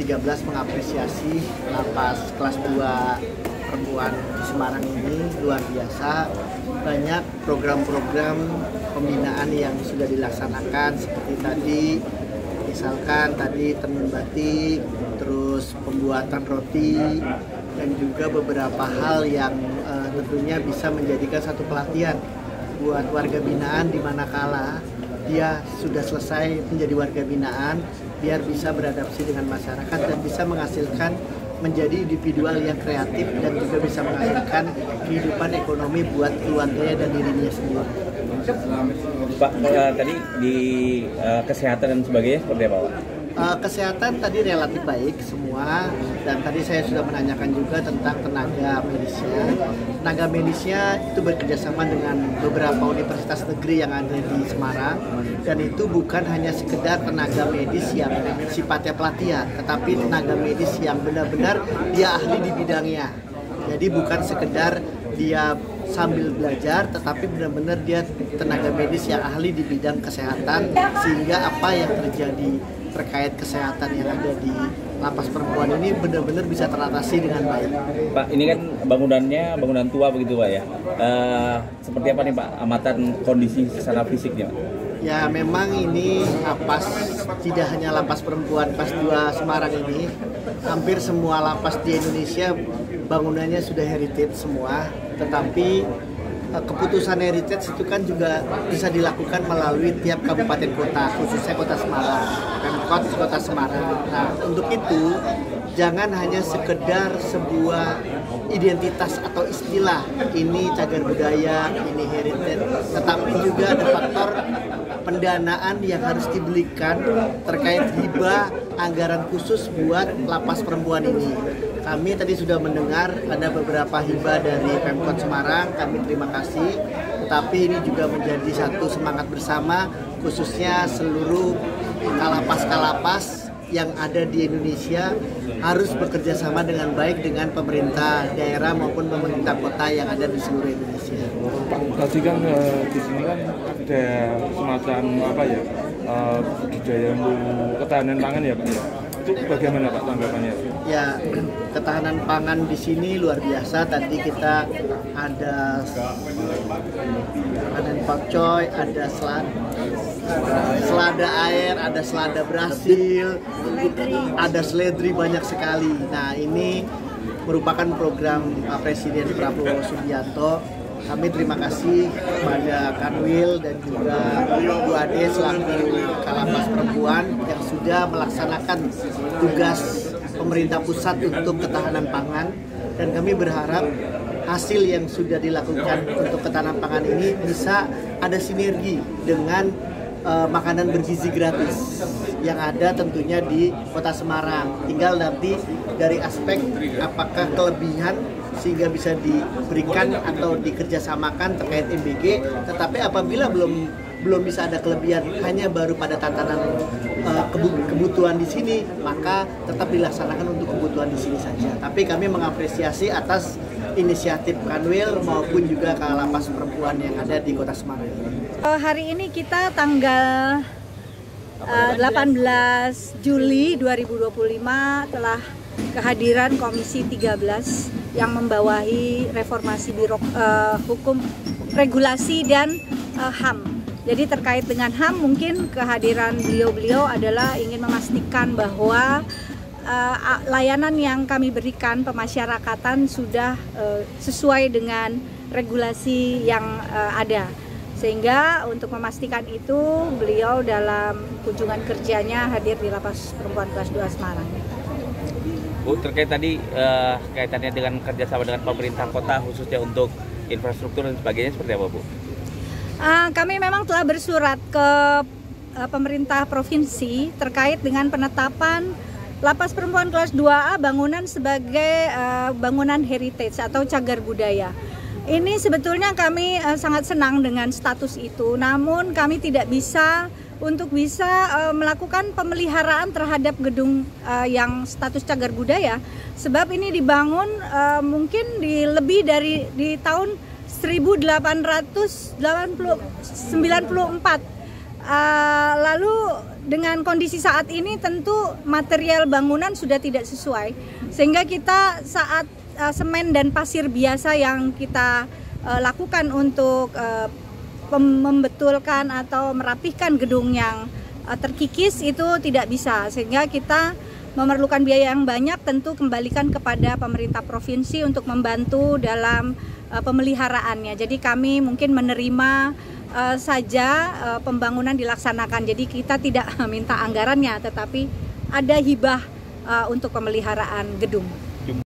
13 mengapresiasi lapas kelas 2 perempuan di Semarang ini luar biasa. Banyak program-program pembinaan yang sudah dilaksanakan seperti tadi, misalkan tadi tenun batik, terus pembuatan roti, dan juga beberapa hal yang tentunya bisa menjadikan satu pelatihan buat warga binaan di manakala dia sudah selesai menjadi warga binaan, biar bisa beradaptasi dengan masyarakat dan bisa menghasilkan menjadi individual yang kreatif dan juga bisa menghasilkan kehidupan ekonomi buat keluarganya dan dirinya sendiri. Pak, tadi di kesehatan dan sebagainya seperti apa, Pak? Kesehatan tadi relatif baik semua, dan tadi saya sudah menanyakan juga tentang tenaga medisnya. Tenaga medisnya itu bekerjasama dengan beberapa universitas negeri yang ada di Semarang, dan itu bukan hanya sekedar tenaga medis yang sifatnya pelatihan, tetapi tenaga medis yang benar-benar dia ahli di bidangnya. Jadi bukan sekedar dia sambil belajar, tetapi benar-benar dia tenaga medis yang ahli di bidang kesehatan, sehingga apa yang terjadi terkait kesehatan yang ada di lapas perempuan ini benar-benar bisa teratasi dengan baik. Pak, ini kan bangunannya bangunan tua begitu, Pak ya. Seperti apa nih, Pak, amatan kondisi secara fisiknya? Ya, memang ini lapas, tidak hanya lapas perempuan kelas 2 Semarang ini, hampir semua lapas di Indonesia bangunannya sudah heritage semua, tetapi keputusan heritage itu kan juga bisa dilakukan melalui tiap kabupaten kota, khususnya kota Semarang, Pemkot kota Semarang. Nah, untuk itu jangan hanya sekedar sebuah identitas atau istilah, ini cagar budaya, ini heritage, tetapi juga ada faktor pendanaan yang harus dibelikan terkait hibah anggaran khusus buat lapas perempuan ini. Kami tadi sudah mendengar ada beberapa hibah dari Pemkot Semarang, kami terima kasih. Tetapi ini juga menjadi satu semangat bersama, khususnya seluruh kalapas-kalapas yang ada di Indonesia harus bekerja sama dengan baik dengan pemerintah daerah maupun pemerintah kota yang ada di seluruh Indonesia. Pak, tadi kan di sini kan ada semacam apa ya, budidaya ketahanan pangan ya, Pak ya. Itu bagaimana, Pak, tanggapannya? Ya, ketahanan pangan di sini luar biasa. Tadi kita ada panen pakcoy, ada selada air, ada selada Brasil, ada seledri, banyak sekali. Nah, ini merupakan program Presiden Prabowo Subianto. Kami terima kasih kepada Kanwil dan juga Bu Ade selaku Kalapas Perempuan yang sudah melaksanakan tugas pemerintah pusat untuk ketahanan pangan, dan kami berharap hasil yang sudah dilakukan untuk ketahanan pangan ini bisa ada sinergi dengan makanan bergizi gratis yang ada tentunya di Kota Semarang. Tinggal nanti dari aspek apakah kelebihan sehingga bisa diberikan atau dikerjasamakan terkait MBG, tetapi apabila belum bisa ada kelebihan, hanya baru pada tatanan kebutuhan di sini, maka tetap dilaksanakan untuk kebutuhan di sini saja. Tapi kami mengapresiasi atas inisiatif Kanwil maupun juga Kalapas Perempuan yang ada di Kota Semarang. Hari ini kita tanggal 18 Juli 2025 telah kehadiran Komisi 13 yang membawahi reformasi hukum, regulasi dan HAM. Jadi terkait dengan HAM, mungkin kehadiran beliau-beliau adalah ingin memastikan bahwa layanan yang kami berikan pemasyarakatan sudah sesuai dengan regulasi yang ada. Sehingga untuk memastikan itu, beliau dalam kunjungan kerjanya hadir di Lapas Perempuan kelas 2 Semarang. Bu, terkait tadi kaitannya dengan kerjasama dengan pemerintah kota khususnya untuk infrastruktur dan sebagainya seperti apa, Bu? Kami memang telah bersurat ke pemerintah provinsi terkait dengan penetapan Lapas Perempuan kelas 2A bangunan sebagai bangunan heritage atau cagar budaya. Ini sebetulnya kami sangat senang dengan status itu, namun kami tidak bisa melakukan pemeliharaan terhadap gedung yang status cagar budaya, sebab ini dibangun mungkin lebih dari di tahun 1894. Lalu dengan kondisi saat ini tentu material bangunan sudah tidak sesuai, sehingga kita saat semen dan pasir biasa yang kita lakukan untuk membetulkan atau merapihkan gedung yang terkikis itu tidak bisa, sehingga kita memerlukan biaya yang banyak, tentu kembalikan kepada pemerintah provinsi untuk membantu dalam pemeliharaannya. Jadi kami mungkin menerima saja pembangunan dilaksanakan. Jadi kita tidak minta anggarannya, tetapi ada hibah untuk pemeliharaan gedung.